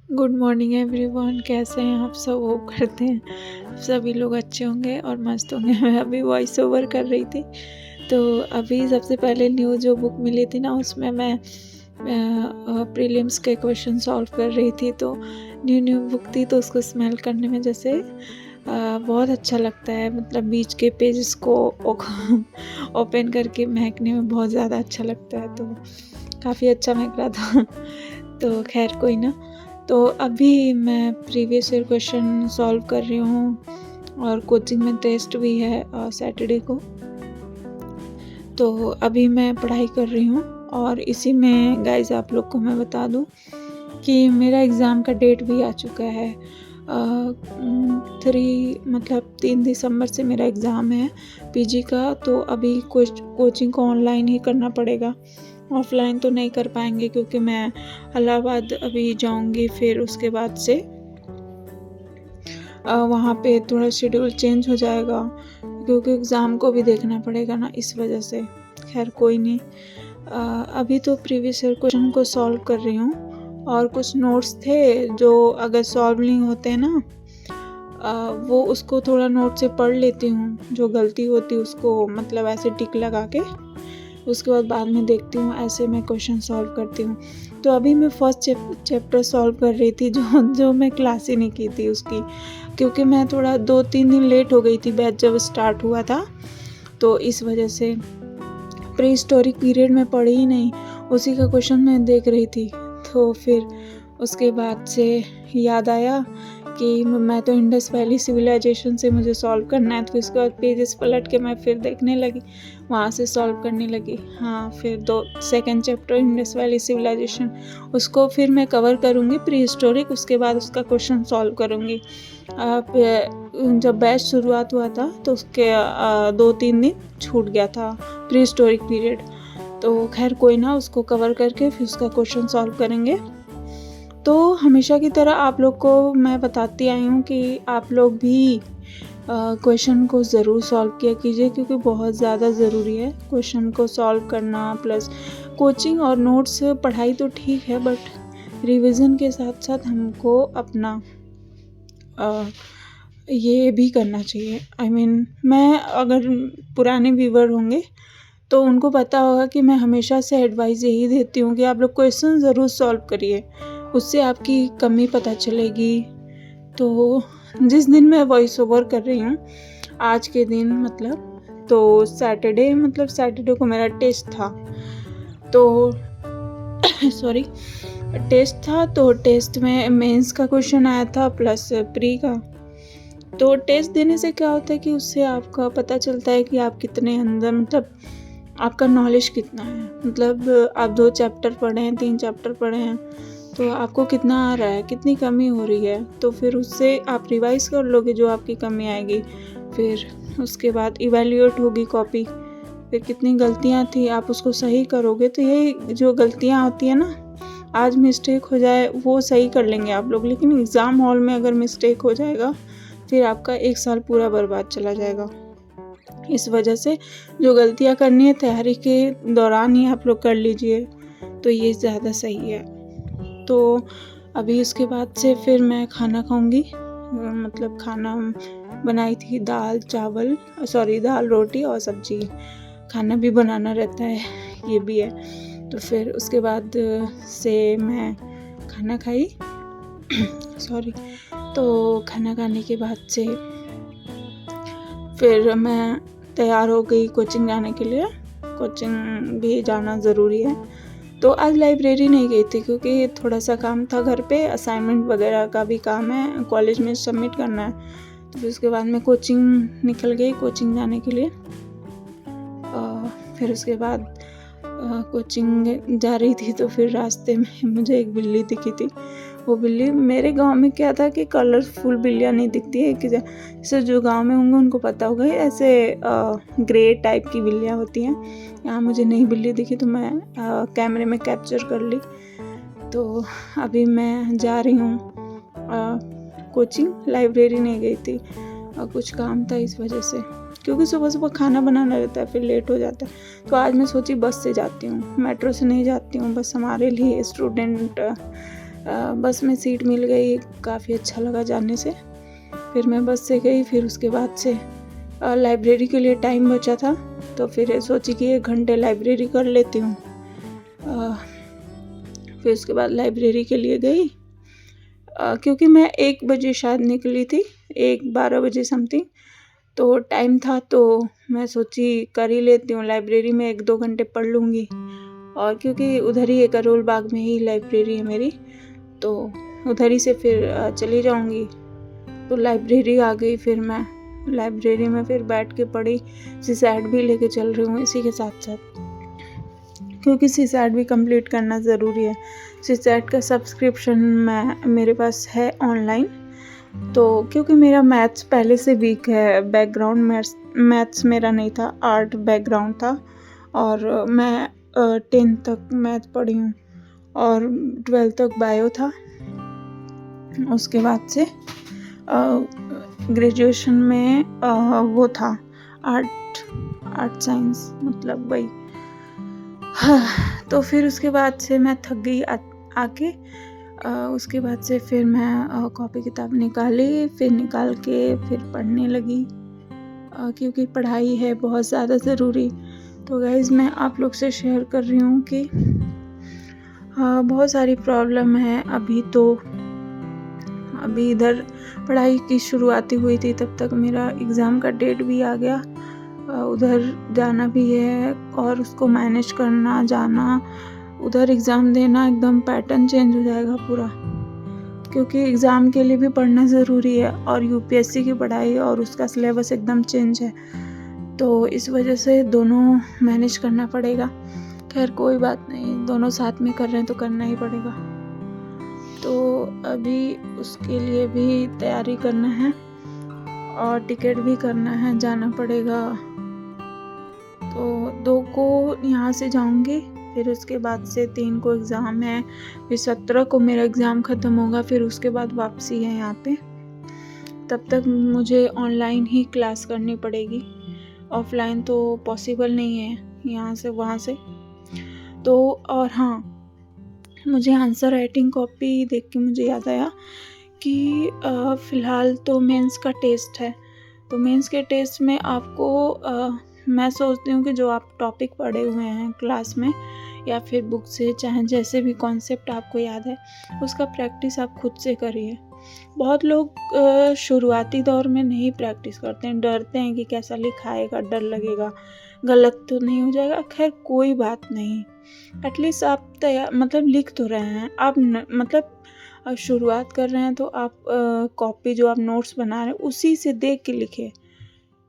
Good morning everyone. कैसे हैं आप सब? होप करते हैं सभी लोग अच्छे होंगे और मस्त होंगे। मैं अभी वॉइस ओवर कर रही थी, तो अभी सबसे पहले न्यू जो बुक मिली थी ना, उसमें मैं प्रीलिम्स के क्वेश्चन सॉल्व कर रही थी। तो न्यू बुक थी, तो उसको स्मेल करने में जैसे बहुत अच्छा लगता है। मतलब बीच के पेजेस को ओपन करके महकने में बहुत ज़्यादा अच्छा लगता है, तो काफ़ी अच्छा महक रहा था। तो खैर कोई ना। तो अभी मैं प्रीवियस ईयर क्वेश्चन सॉल्व कर रही हूँ और कोचिंग में टेस्ट भी है सैटरडे को। तो अभी मैं पढ़ाई कर रही हूँ और इसी में गाइस आप लोग को मैं बता दूँ कि मेरा एग्ज़ाम का डेट भी आ चुका है। 3 दिसंबर से मेरा एग्ज़ाम है पीजी का। तो अभी कोचिंग को ऑनलाइन ही करना पड़ेगा, ऑफलाइन तो नहीं कर पाएंगे क्योंकि मैं इलाहाबाद अभी जाऊंगी। फिर उसके बाद से वहाँ पे थोड़ा शेड्यूल चेंज हो जाएगा क्योंकि एग्ज़ाम को भी देखना पड़ेगा ना, इस वजह से। खैर कोई नहीं। अभी तो प्रीवियस ईयर क्वेश्चन को सॉल्व कर रही हूँ और कुछ नोट्स थे जो अगर सॉल्व नहीं होते हैं ना, वो उसको थोड़ा नोट से पढ़ लेती हूँ। जो गलती होती है उसको मतलब ऐसे टिक लगा के उसके बाद में देखती हूँ। ऐसे मैं क्वेश्चन सॉल्व करती हूँ। तो अभी मैं फर्स्ट चैप्टर सॉल्व कर रही थी जो मैं क्लास ही नहीं की थी उसकी, क्योंकि मैं थोड़ा 2-3 दिन लेट हो गई थी बैच जब स्टार्ट हुआ था। तो इस वजह से प्री हिस्टोरिक पीरियड में पढ़ी ही नहीं, उसी का क्वेश्चन मैं देख रही थी। तो फिर उसके बाद से याद आया कि मैं तो इंडस वैली सिविलाइजेशन से मुझे सॉल्व करना है। तो इसके बाद पेजेस पलट के मैं फिर देखने लगी, वहाँ से सॉल्व करने लगी। हाँ, फिर second chapter Indus Valley Civilisation, उसको फिर मैं कवर करूँगी प्री हिस्टोरिक, उसके बाद उसका क्वेश्चन सॉल्व करूँगी। जब बैच शुरुआत हुआ था तो उसके 2-3 दिन छूट गया था प्री हिस्टोरिक पीरियड। तो खैर कोई ना, उसको कवर करके फिर उसका क्वेश्चन सॉल्व करेंगे। तो हमेशा की तरह आप लोग को मैं बताती आई हूँ कि आप लोग भी क्वेश्चन को ज़रूर सॉल्व किया कीजिए, क्योंकि बहुत ज़्यादा ज़रूरी है क्वेश्चन को सॉल्व करना। प्लस कोचिंग और नोट्स पढ़ाई तो ठीक है, बट रिवीजन के साथ साथ हमको अपना ये भी करना चाहिए। मैं अगर पुराने व्यूवर होंगे तो उनको पता होगा कि मैं हमेशा से एडवाइस यही देती हूँ कि आप लोग क्वेश्चन ज़रूर सॉल्व करिए, उससे आपकी कमी पता चलेगी। तो जिस दिन मैं वॉइस ओवर कर रही हूँ आज के दिन तो सैटरडे को मेरा टेस्ट था। तो सॉरी, टेस्ट था। तो टेस्ट में मेंस का क्वेश्चन आया था प्लस प्री का। तो टेस्ट देने से क्या होता है कि उससे आपका पता चलता है कि आप कितने अंदर आपका नॉलेज कितना है। आप 2 चैप्टर पढ़े हैं, 3 चैप्टर पढ़े हैं, तो आपको कितना आ रहा है, कितनी कमी हो रही है। तो फिर उससे आप रिवाइज कर लोगे जो आपकी कमी आएगी। फिर उसके बाद इवैल्यूएट होगी कॉपी, फिर कितनी गलतियाँ थी आप उसको सही करोगे। तो ये जो गलतियाँ होती है ना, आज मिस्टेक हो जाए वो सही कर लेंगे आप लोग, लेकिन एग्ज़ाम हॉल में अगर मिस्टेक हो जाएगा फिर आपका 1 साल पूरा बर्बाद चला जाएगा। इस वजह से जो गलतियाँ करनी है तैयारी के दौरान ही आप लोग कर लीजिए, तो ये ज़्यादा सही है। तो अभी उसके बाद से फिर मैं खाना खाऊंगी। खाना बनाई थी दाल रोटी और सब्जी। खाना भी बनाना रहता है, ये भी है। तो फिर उसके बाद से मैं खाना खाई तो खाना खाने के बाद से फिर मैं तैयार हो गई कोचिंग जाने के लिए। कोचिंग भी जाना ज़रूरी है। तो आज लाइब्रेरी नहीं गई थी क्योंकि थोड़ा सा काम था घर पे, असाइनमेंट वगैरह का भी काम है, कॉलेज में सबमिट करना है। तो फिर उसके बाद मैं कोचिंग निकल गई कोचिंग जाने के लिए। फिर उसके बाद कोचिंग जा रही थी तो फिर रास्ते में मुझे एक बिल्ली दिखी थी। वो बिल्ली, मेरे गांव में क्या था कि कलरफुल बिल्लियाँ नहीं दिखती है, कि जैसे जो गांव में होंगे उनको पता होगा, ऐसे ग्रे टाइप की बिल्लियाँ होती हैं। यहाँ मुझे नई बिल्ली दिखी तो मैं कैमरे में कैप्चर कर ली। तो अभी मैं जा रही हूँ कोचिंग, लाइब्रेरी नहीं गई थी, कुछ काम था इस वजह से, क्योंकि सुबह सुबह खाना बनाना रहता है, फिर लेट हो जाता है। तो आज मैं सोची बस से जाती हूँ, मेट्रो से नहीं जाती हूँ। बस हमारे लिए स्टूडेंट बस में सीट मिल गई, काफ़ी अच्छा लगा जाने से। फिर मैं बस से गई, फिर उसके बाद से लाइब्रेरी के लिए टाइम बचा था, तो फिर सोची कि 1 घंटे लाइब्रेरी कर लेती हूँ। फिर उसके बाद लाइब्रेरी के लिए गई, क्योंकि मैं 1 बजे शायद निकली थी, 12 बजे समथिंग, तो टाइम था, तो मैं सोची कर ही लेती हूँ, लाइब्रेरी में 1-2 घंटे पढ़ लूँगी। और क्योंकि उधर ही करोल बाग में ही लाइब्रेरी है मेरी, तो उधर ही से फिर चली जाऊँगी। तो लाइब्रेरी आ गई, फिर मैं लाइब्रेरी में फिर बैठ के पढ़ी। सीसैट भी लेके चल रही हूँ इसी के साथ साथ, क्योंकि सीसैट भी कंप्लीट करना ज़रूरी है। सीसैट का सब्सक्रिप्शन मेरे पास है ऑनलाइन, तो क्योंकि मेरा मैथ्स पहले से वीक है, बैकग्राउंड मैथ्स मेरा नहीं था, आर्ट बैकग्राउंड था, और मैं 10th तक मैथ पढ़ी हूँ और 12th तक बायो था। उसके बाद से ग्रेजुएशन में वो था आर्ट साइंस, मतलब वही। तो फिर उसके बाद से मैं थक गई आके। उसके बाद से फिर मैं कॉपी किताब निकाली, फिर निकाल के फिर पढ़ने लगी, क्योंकि पढ़ाई है बहुत ज़्यादा ज़रूरी। तो गाइज़, मैं आप लोग से शेयर कर रही हूँ कि बहुत सारी प्रॉब्लम है। अभी इधर पढ़ाई की शुरुआत हुई थी, तब तक मेरा एग्ज़ाम का डेट भी आ गया, उधर जाना भी है और उसको मैनेज करना, जाना, उधर एग्ज़ाम देना, एकदम पैटर्न चेंज हो जाएगा पूरा, क्योंकि एग्ज़ाम के लिए भी पढ़ना ज़रूरी है और यूपीएससी की पढ़ाई और उसका सिलेबस एकदम चेंज है, तो इस वजह से दोनों मैनेज करना पड़ेगा। खैर कोई बात नहीं, दोनों साथ में कर रहे हैं तो करना ही पड़ेगा। तो अभी उसके लिए भी तैयारी करना है और टिकट भी करना है, जाना पड़ेगा। तो 2 को यहाँ से जाऊँगी, फिर उसके बाद से 3 को एग्ज़ाम है, फिर 17 को मेरा एग्ज़ाम ख़त्म होगा, फिर उसके बाद वापसी है यहाँ पे। तब तक मुझे ऑनलाइन ही क्लास करनी पड़ेगी, ऑफलाइन तो पॉसिबल नहीं है यहाँ से वहाँ से। तो और हाँ, मुझे आंसर राइटिंग कॉपी देख के मुझे याद आया कि फ़िलहाल तो मेंस का टेस्ट है, तो मेंस के टेस्ट में आपको मैं सोचती हूँ कि जो आप टॉपिक पढ़े हुए हैं क्लास में या फिर बुक से, चाहे जैसे भी कॉन्सेप्ट आपको याद है, उसका प्रैक्टिस आप खुद से करिए। बहुत लोग शुरुआती दौर में नहीं प्रैक्टिस करते हैं, डरते हैं कि कैसा लिखा आएगा, डर लगेगा, गलत तो नहीं हो जाएगा। खैर कोई बात नहीं, एटलीस्ट आप मतलब लिख तो रहे हैं आप, मतलब शुरुआत कर रहे हैं, तो आप कॉपी जो आप नोट्स बना रहे हैं उसी से देख के लिखे,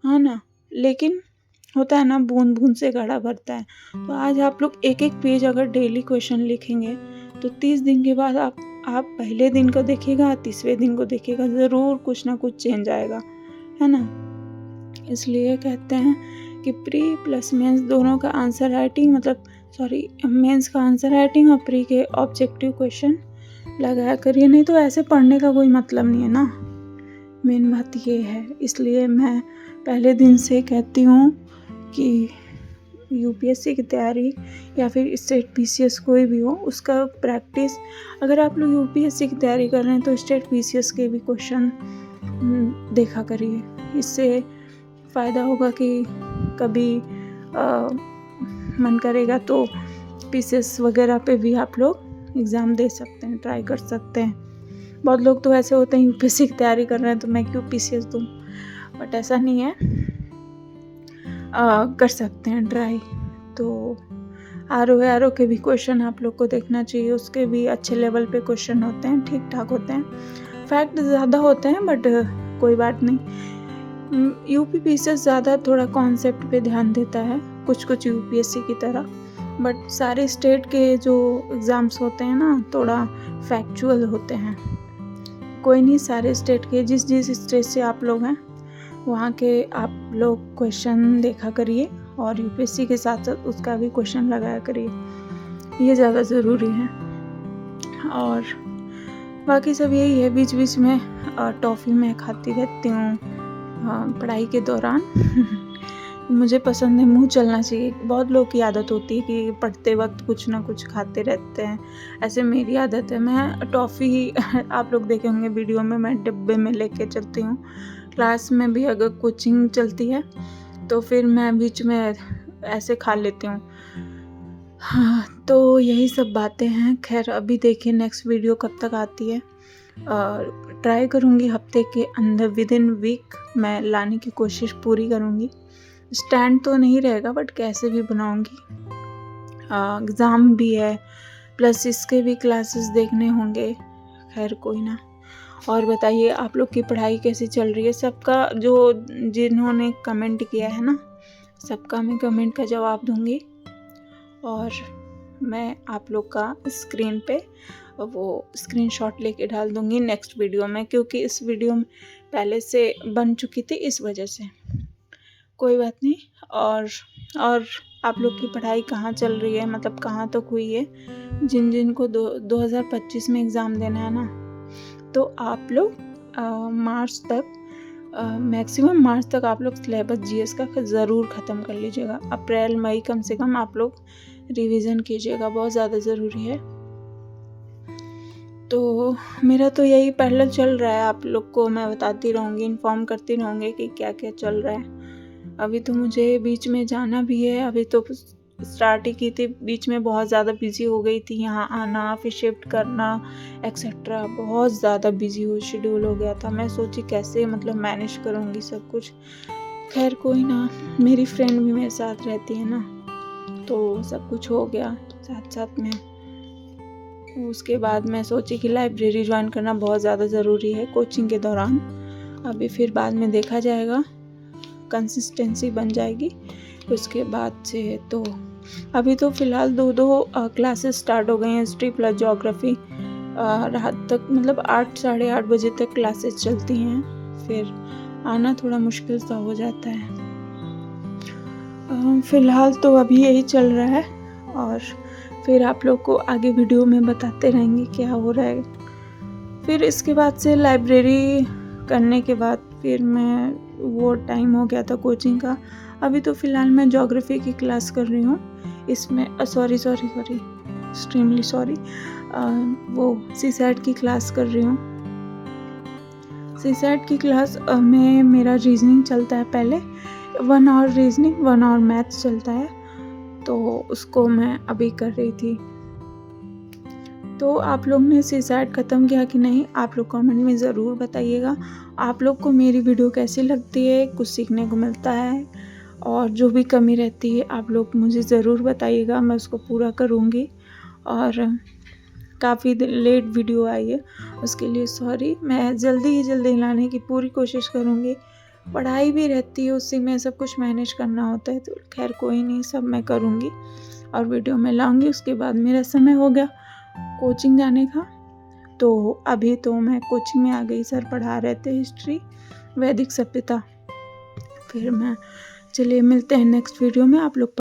हाँ ना। लेकिन होता है ना, बूंद बूंद से घड़ा भरता है। तो आज आप लोग 1-1 पेज अगर डेली क्वेश्चन लिखेंगे, तो 30 दिन के बाद आप पहले दिन को देखिएगा, तीसरे दिन को देखिएगा, ज़रूर कुछ ना कुछ चेंज आएगा, है ना। इसलिए कहते हैं कि प्री प्लस मेंस दोनों का आंसर राइटिंग, मतलब मेंस का आंसर राइटिंग और प्री के ऑब्जेक्टिव क्वेश्चन लगाया करिए, नहीं तो ऐसे पढ़ने का कोई मतलब नहीं है ना। मेन बात ये है, इसलिए मैं पहले दिन से कहती हूँ कि यूपीएससी की तैयारी या फिर स्टेट पीसीएस कोई भी हो, उसका प्रैक्टिस, अगर आप लोग यूपीएससी की तैयारी कर रहे हैं तो स्टेट पीसीएस के भी क्वेश्चन देखा करिए। इससे फ़ायदा होगा कि कभी मन करेगा तो पीसीएस वगैरह पे भी आप लोग एग्ज़ाम दे सकते हैं, ट्राई कर सकते हैं। बहुत लोग तो ऐसे होते हैं यूपीएससी की तैयारी कर रहे हैं तो मैं क्यों पीसीएस दूँ, बट ऐसा नहीं है, कर सकते हैं ट्राई। तो आरओ के भी क्वेश्चन आप लोग को देखना चाहिए, उसके भी अच्छे लेवल पे क्वेश्चन होते हैं, ठीक ठाक होते हैं, फैक्ट ज़्यादा होते हैं, बट कोई बात नहीं। यूपी पीसीएस ज़्यादा थोड़ा कॉन्सेप्ट पे ध्यान देता है, कुछ यूपीएससी की तरह, बट सारे स्टेट के जो एग्ज़ाम्स होते हैं ना, थोड़ा फैक्चुअल होते हैं। कोई नहीं, सारे स्टेट के जिस स्टेट से आप लोग हैं वहाँ के आप लोग क्वेश्चन देखा करिए और यूपीएससी के साथ साथ उसका भी क्वेश्चन लगाया करिए, ये ज़्यादा ज़रूरी है। और बाकी सब यही है, बीच बीच में टॉफ़ी मैं खाती रहती हूँ पढ़ाई के दौरान मुझे पसंद है मुँह चलना चाहिए। बहुत लोग की आदत होती है कि पढ़ते वक़्त कुछ ना कुछ खाते रहते हैं, ऐसे मेरी आदत है। मैं टॉफ़ी आप लोग देखे होंगे वीडियो में, मैं डिब्बे में लेके चलती हूँ। क्लास में भी अगर कोचिंग चलती है तो फिर मैं बीच में ऐसे खा लेती हूँ। हाँ, तो यही सब बातें हैं। ख़ैर अभी देखिए नेक्स्ट वीडियो कब तक आती है। ट्राई करूँगी हफ़्ते के अंदर विदिन वीक मैं लाने की कोशिश पूरी करूँगी। स्टैंड तो नहीं रहेगा बट कैसे भी बनाऊँगी। एग्ज़ाम भी है, प्लस इसके भी क्लासेस देखने होंगे। खैर कोई ना। और बताइए आप लोग की पढ़ाई कैसी चल रही है? सबका जो जिन्होंने कमेंट किया है ना, सबका मैं कमेंट का जवाब दूँगी और मैं आप लोग का स्क्रीन पे वो स्क्रीनशॉट लेके डाल दूँगी नेक्स्ट वीडियो में, क्योंकि इस वीडियो में पहले से बन चुकी थी इस वजह से। कोई बात नहीं। और आप लोग की पढ़ाई कहाँ चल रही है, मतलब कहाँ तक हुई है? जिन को 2025 में एग्ज़ाम देना है ना, तो आप लोग मार्च तक मैक्सिमम मार्च तक आप लोग सिलेबस जीएस का ज़रूर ख़त्म कर लीजिएगा। अप्रैल मई कम से कम आप लोग रिवीजन कीजिएगा, बहुत ज़्यादा ज़रूरी है। तो मेरा तो यही पैरेलल चल रहा है, आप लोग को मैं बताती रहूँगी, इन्फॉर्म करती रहूँगी कि क्या क्या चल रहा है। अभी तो मुझे बीच में जाना भी है, अभी तो स्टार्ट ही की थी, बीच में बहुत ज़्यादा बिजी हो गई थी, यहाँ आना फिर शिफ्ट करना एक्सेट्रा, बहुत ज़्यादा बिजी शेड्यूल हो गया था। मैं सोची कैसे मतलब मैनेज करूँगी सब कुछ। खैर कोई ना, मेरी फ्रेंड भी मेरे साथ रहती है ना, तो सब कुछ हो गया साथ साथ में। उसके बाद मैं सोची कि लाइब्रेरी ज्वाइन करना बहुत ज़्यादा ज़रूरी है कोचिंग के दौरान। अभी फिर बाद में देखा जाएगा, कंसिस्टेंसी बन जाएगी उसके बाद से। तो अभी तो फ़िलहाल दो क्लासेस स्टार्ट हो गई हैं, हिस्ट्री प्लस ज्योग्राफी। रात तक मतलब 8 साढ़े 8 बजे तक क्लासेस चलती हैं, फिर आना थोड़ा मुश्किल सा हो जाता है। फ़िलहाल तो अभी यही चल रहा है और फिर आप लोग को आगे वीडियो में बताते रहेंगे क्या हो रहा है। फिर इसके बाद से लाइब्रेरी करने के बाद फिर मैं वो टाइम हो गया था कोचिंग का। अभी तो फ़िलहाल मैं ज्योग्राफी की क्लास कर रही हूँ, इसमें सॉरी एक्सट्रीमली सॉरी, वो सीसैट की क्लास कर रही हूँ। सीसैट की क्लास में मेरा रीजनिंग चलता है, पहले 1 आवर रीजनिंग 1 आवर मैथ्स चलता है, तो उसको मैं अभी कर रही थी। तो आप लोग ने सीसैट ख़त्म किया कि नहीं, आप लोग कमेंट में ज़रूर बताइएगा। आप लोग को मेरी वीडियो कैसी लगती है, कुछ सीखने को मिलता है, और जो भी कमी रहती है आप लोग मुझे ज़रूर बताइएगा, मैं उसको पूरा करूँगी। और काफ़ी लेट वीडियो आई है उसके लिए सॉरी, मैं जल्दी लाने की पूरी कोशिश करूँगी। पढ़ाई भी रहती है, उसी में सब कुछ मैनेज करना होता है, तो खैर कोई नहीं, सब मैं करूँगी और वीडियो में लाऊँगी। उसके बाद मेरा समय हो गया कोचिंग जाने का, तो अभी तो मैं कोचिंग में आ गई। सर पढ़ा रहे थे हिस्ट्री वैदिक सभ्यता। फिर मैं चलिए मिलते हैं नेक्स्ट वीडियो में। आप लोग